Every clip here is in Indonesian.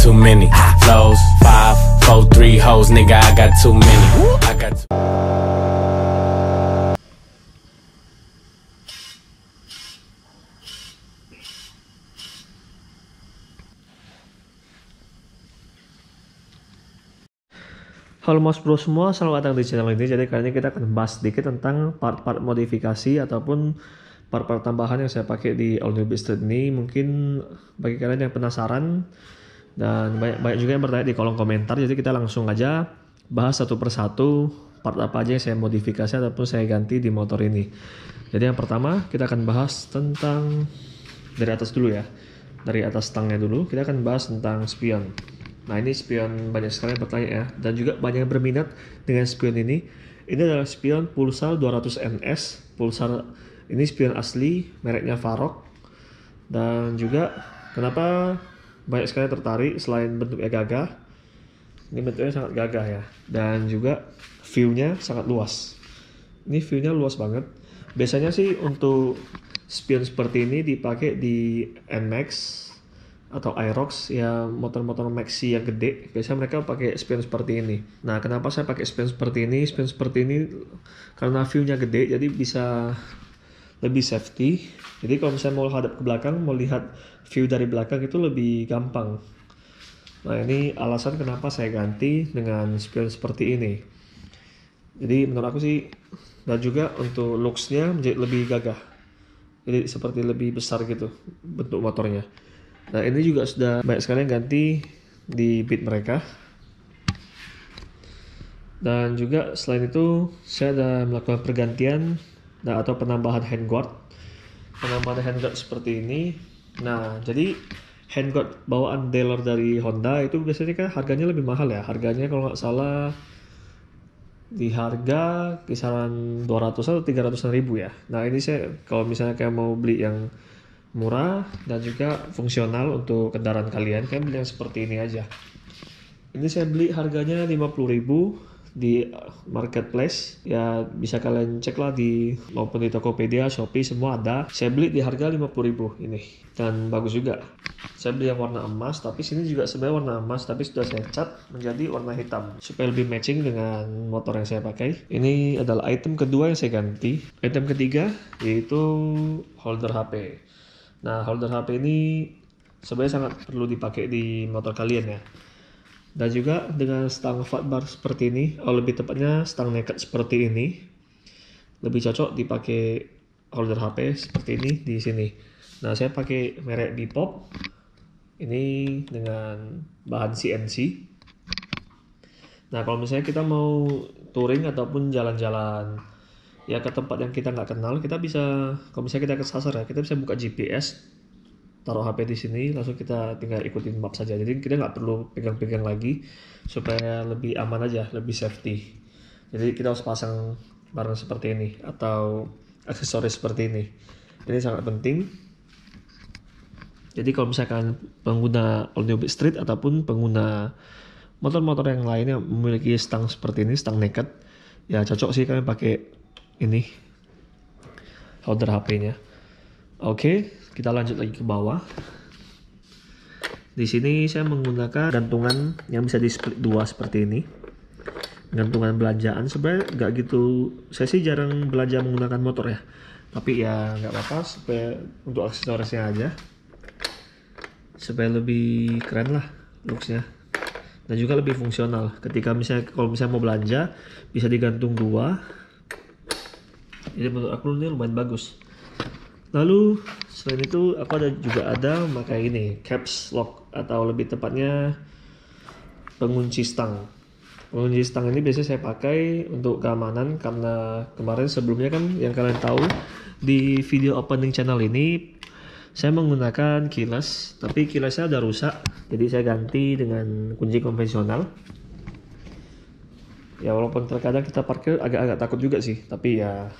too many flows. 5, 4, 3 hoes, nigga, I got too many. I got too. Halo Mas Bro semua, selamat datang di channel ini. Jadi kali ini kita akan bahas sedikit tentang part-part modifikasi ataupun part-part tambahan yang saya pakai di All New Beat Street ini. Mungkin bagi kalian yang penasaran dan banyak juga yang bertanya di kolom komentar. Jadi kita langsung aja bahas satu persatu part apa aja yang saya modifikasi ataupun saya ganti di motor ini. Jadi yang pertama kita akan bahas tentang dari atas dulu ya. Dari atas stangnya dulu kita akan bahas tentang spion. Nah ini spion banyak sekali yang bertanya ya, dan juga banyak yang berminat dengan spion ini. Ini adalah spion Pulsar 200 NS. Pulsar ini spion asli, mereknya Varroc. Dan juga kenapa banyak sekali tertarik selain bentuknya gagah. Ini bentuknya sangat gagah ya, dan juga view-nya sangat luas. Ini view-nya luas banget. Biasanya sih untuk spion seperti ini dipakai di NMAX atau Aerox ya, motor-motor maxi yang gede. Biasanya mereka pakai spion seperti ini. Nah kenapa saya pakai spion seperti ini? Spion seperti ini karena view-nya gede, jadi bisa lebih safety. Jadi kalau misalnya mau hadap ke belakang, mau lihat view dari belakang itu lebih gampang. Nah ini alasan kenapa saya ganti dengan spion seperti ini. Jadi menurut aku sih, dan juga untuk looks-nya menjadi lebih gagah. Jadi seperti lebih besar gitu bentuk motornya. Nah ini juga sudah banyak sekali yang ganti di Beat mereka. Dan juga selain itu saya ada melakukan pergantian atau penambahan handguard. Penambahan handguard seperti ini. Nah jadi handguard bawaan dealer dari Honda itu biasanya kan harganya lebih mahal ya. Harganya kalau nggak salah di harga kisaran 200 atau 300 ribu ya. Nah ini saya kalau misalnya kayak mau beli yang murah dan juga fungsional untuk kendaraan kalian, kan beli yang seperti ini aja. Ini saya beli harganya 50.000 di marketplace ya, bisa kalian cek lah di maupun di Tokopedia, Shopee, semua ada. Saya beli di harga 50.000 ini, dan bagus juga. Saya beli yang warna emas, tapi sini juga sebenarnya warna emas, tapi sudah saya cat menjadi warna hitam supaya lebih matching dengan motor yang saya pakai. Ini adalah item kedua yang saya ganti. Item ketiga yaitu holder HP. Nah holder HP ini sebenarnya sangat perlu dipakai di motor kalian ya. Dan juga dengan stang fat bar seperti ini, atau lebih tepatnya stang naked seperti ini, lebih cocok dipakai holder HP seperti ini di sini. Nah saya pakai merek Bipop ini dengan bahan CNC. Nah kalau misalnya kita mau touring ataupun jalan-jalan ya ke tempat yang kita nggak kenal, kita bisa, kalau misalnya kita kesasar ya, kita bisa buka GPS, taruh HP di sini, langsung kita tinggal ikutin map saja. Jadi kita nggak perlu pegang-pegang lagi, supaya lebih aman aja, lebih safety. Jadi kita harus pasang barang seperti ini atau aksesoris seperti ini. Ini sangat penting. Jadi kalau misalkan pengguna All New Beat Street ataupun pengguna motor-motor yang lain yang memiliki stang seperti ini, stang naked, ya cocok sih kalian pakai ini holder HP-nya. Oke, kita lanjut lagi ke bawah. Di sini saya menggunakan gantungan yang bisa di split dua seperti ini. Gantungan belanjaan. Sebenarnya nggak gitu, saya sih jarang belanja menggunakan motor ya. Tapi ya nggak apa-apa, supaya untuk aksesorisnya aja, supaya lebih keren lah looksnya. Dan juga lebih fungsional. Ketika misalnya kalau misalnya mau belanja, bisa digantung dua. Jadi menurut aku ini lumayan bagus. Lalu selain itu aku juga ada memakai ini caps lock, atau lebih tepatnya pengunci stang. Pengunci stang ini biasanya saya pakai untuk keamanan, karena kemarin sebelumnya kan yang kalian tahu di video opening channel ini saya menggunakan keyless, tapi keylessnya udah rusak, jadi saya ganti dengan kunci konvensional. Ya walaupun terkadang kita parkir agak-agak takut juga sih, tapi ya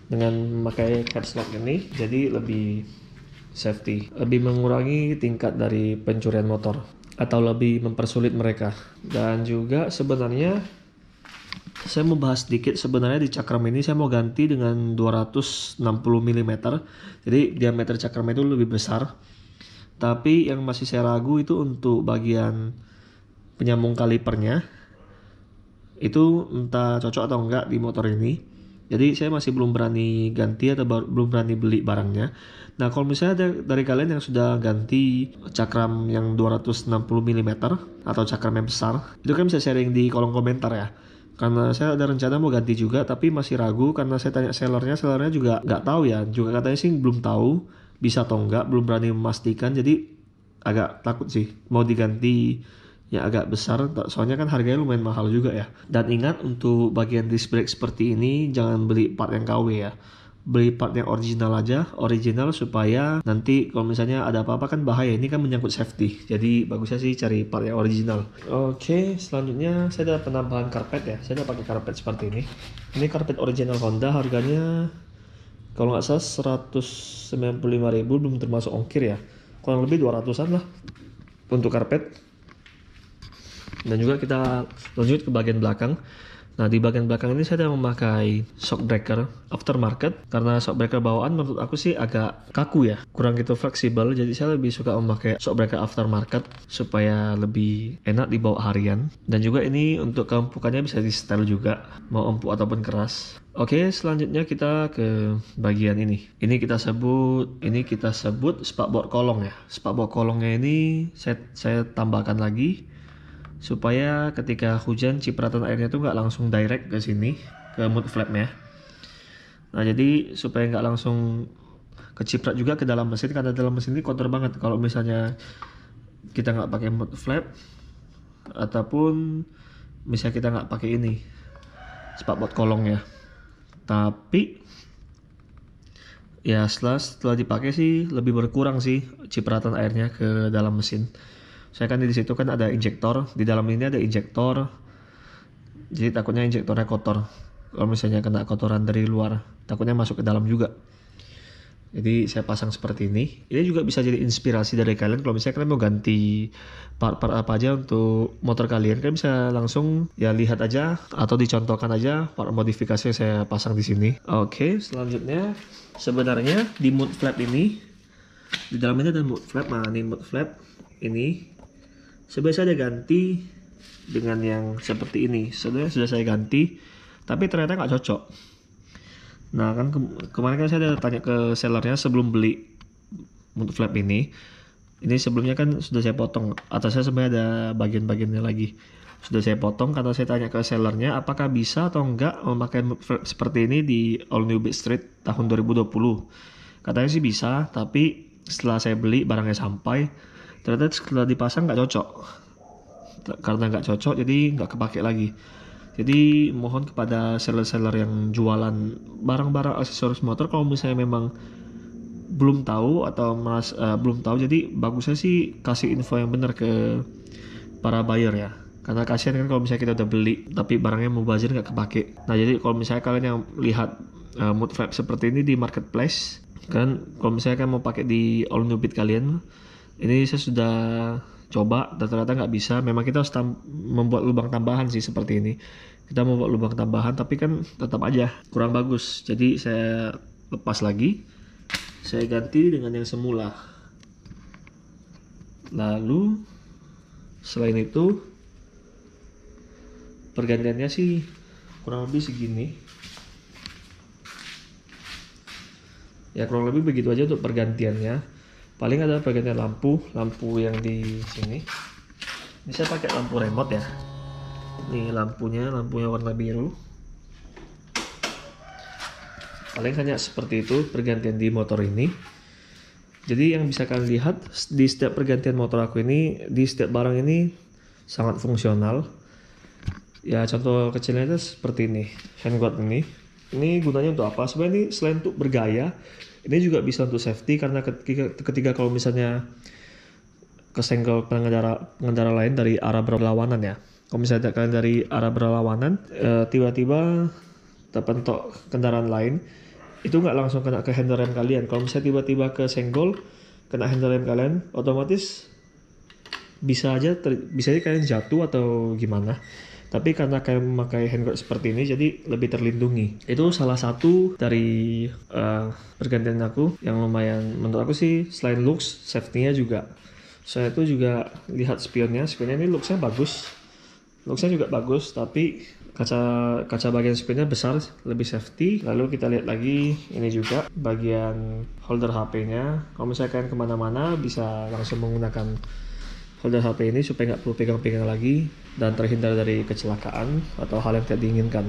dengan memakai caps lock ini jadi lebih safety, lebih mengurangi tingkat dari pencurian motor atau lebih mempersulit mereka. Dan juga sebenarnya saya mau bahas sedikit, sebenarnya di cakram ini saya mau ganti dengan 260 mm. Jadi diameter cakram itu lebih besar. Tapi yang masih saya ragu itu untuk bagian penyambung kalipernya. Itu entah cocok atau enggak di motor ini. Jadi saya masih belum berani ganti atau belum berani beli barangnya. Nah, kalau misalnya dari kalian yang sudah ganti cakram yang 260 mm atau cakram yang besar, itu kan bisa sharing di kolom komentar ya. Karena saya ada rencana mau ganti juga, tapi masih ragu karena saya tanya sellernya juga nggak tahu ya. Juga katanya sih belum tahu bisa atau enggak, belum berani memastikan. Jadi agak takut sih mau diganti yang agak besar, soalnya kan harganya lumayan mahal juga ya. Dan ingat untuk bagian disc brake seperti ini jangan beli part yang KW ya. Beli part yang original aja, original supaya nanti kalau misalnya ada apa-apa kan bahaya, ini kan menyangkut safety. Jadi bagusnya sih cari part yang original. Oke, selanjutnya saya ada penambahan karpet ya. Saya udah pakai karpet seperti ini. Ini karpet original Honda, harganya kalau nggak salah 195.000 belum termasuk ongkir ya. Kurang lebih 200-an lah untuk karpet. Dan juga kita lanjut ke bagian belakang. Nah, di bagian belakang ini saya ada memakai shock breaker aftermarket karena shock breaker bawaan menurut aku sih agak kaku ya, kurang gitu fleksibel. Jadi saya lebih suka memakai shock breaker aftermarket supaya lebih enak dibawa harian. Dan juga ini untuk keempukannya bisa di setel juga, mau empuk ataupun keras. Oke, selanjutnya kita ke bagian ini. Ini kita sebut spakbor kolong ya. Spakbor kolongnya ini saya tambahkan lagi supaya ketika hujan cipratan airnya tuh nggak langsung direct ke sini ke mud flapnya. Nah, jadi supaya nggak langsung keciprat juga ke dalam mesin, karena dalam mesin ini kotor banget kalau misalnya kita nggak pakai mud flap ataupun misalnya kita nggak pakai ini spakbor kolongnya. Tapi ya setelah dipakai sih lebih berkurang sih cipratan airnya ke dalam mesin. Saya kan di situ kan ada injektor, di dalam ini ada injektor, jadi takutnya injektornya kotor. Kalau misalnya kena kotoran dari luar, takutnya masuk ke dalam juga. Jadi saya pasang seperti ini. Ini juga bisa jadi inspirasi dari kalian kalau misalnya kalian mau ganti part-part apa aja untuk motor kalian, kalian bisa langsung ya lihat aja atau dicontohkan aja part modifikasi yang saya pasang di sini. Oke, selanjutnya sebenarnya di mud flap ini, di dalam ini ada mud flap. Nah, ini mud flap ini sebenarnya saya ganti dengan yang seperti ini. Sebenarnya sudah saya ganti, tapi ternyata nggak cocok. Nah, kan kemarin kan saya ada tanya ke sellernya sebelum beli mud flap ini. Ini sebelumnya kan sudah saya potong. Atasnya sebenarnya ada bagian-bagiannya lagi. Sudah saya potong karena saya tanya ke sellernya apakah bisa atau enggak memakai mud flap seperti ini di All New Beat Street tahun 2020. Katanya sih bisa, tapi setelah saya beli barangnya sampai, ternyata setelah dipasang nggak cocok. Karena nggak cocok jadi nggak kepake lagi. Jadi mohon kepada seller-seller yang jualan barang-barang aksesoris motor, kalau misalnya memang belum tahu atau belum tahu, jadi bagusnya sih kasih info yang benar ke para buyer ya. Karena kasihan kan kalau misalnya kita udah beli tapi barangnya mubazir nggak kepake. Nah, jadi kalau misalnya kalian yang lihat mud flap seperti ini di marketplace, kan kalau misalnya kan mau pakai di All New Beat kalian, ini saya sudah coba dan ternyata nggak bisa. Memang kita harus membuat lubang tambahan sih seperti ini. Kita membuat lubang tambahan tapi kan tetap aja kurang bagus. Jadi saya lepas lagi, saya ganti dengan yang semula. Lalu selain itu pergantiannya sih kurang lebih segini. Ya kurang lebih begitu aja untuk pergantiannya. Paling ada pergantian lampu yang di sini. Ini saya pakai lampu remote ya. Ini lampunya warna biru. Paling hanya seperti itu pergantian di motor ini. Jadi yang bisa kalian lihat di setiap pergantian motor aku ini, di setiap barang ini sangat fungsional. Ya contoh kecilnya itu seperti ini, handguard ini. Ini gunanya untuk apa? Sebenarnya ini selain untuk bergaya, ini juga bisa untuk safety karena ketika kalau misalnya kesenggol pengendara lain dari arah berlawanan ya. Kalau misalnya kalian dari arah berlawanan, tiba-tiba terpentok kendaraan lain, itu nggak langsung kena ke handle rem kalian. Kalau misalnya tiba-tiba kesenggol, kena handle rem kalian, otomatis bisa aja kalian jatuh atau gimana. Tapi karena kalian memakai handguard seperti ini, jadi lebih terlindungi. Itu salah satu dari pergantian aku yang lumayan, menurut aku sih, selain looks, safety-nya juga. Saya itu juga lihat spionnya ini looks-nya bagus. Looks-nya juga bagus, tapi kaca bagian spionnya besar, lebih safety. Lalu kita lihat lagi ini juga bagian holder HP-nya. Kalau misalnya kalian kemana-mana bisa langsung menggunakan holder HP ini supaya nggak perlu pegang-pegang lagi dan terhindar dari kecelakaan atau hal yang tidak diinginkan.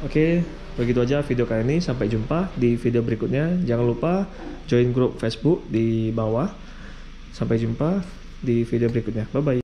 Oke, begitu aja video kali ini. Sampai jumpa di video berikutnya. Jangan lupa join grup Facebook di bawah. Sampai jumpa di video berikutnya. Bye bye.